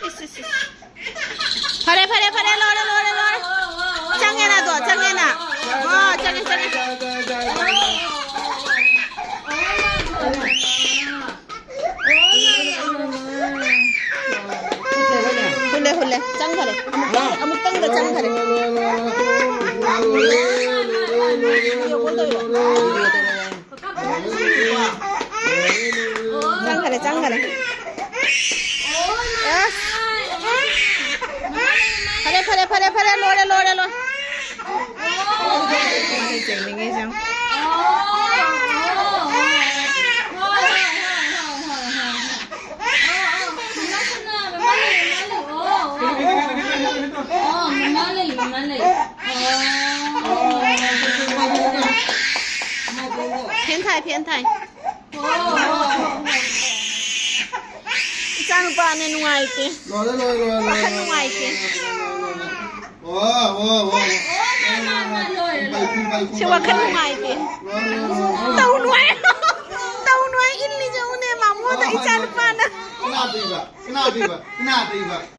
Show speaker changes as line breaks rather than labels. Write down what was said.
Pare lore Changena to changena change हुले चंग करे अमुक तंग चंग करे चंग करे फरे लोड़े लो चलेंगे जाओ偏台จังปาเนี่ยนุ่งไอ้เก๋นุ่งไอ้เก๋ชื่อว่าขนมไอ้เก๋เต้าหน่วยอินลิจะอุเนี่ยมามัวแต่อีจันปานะ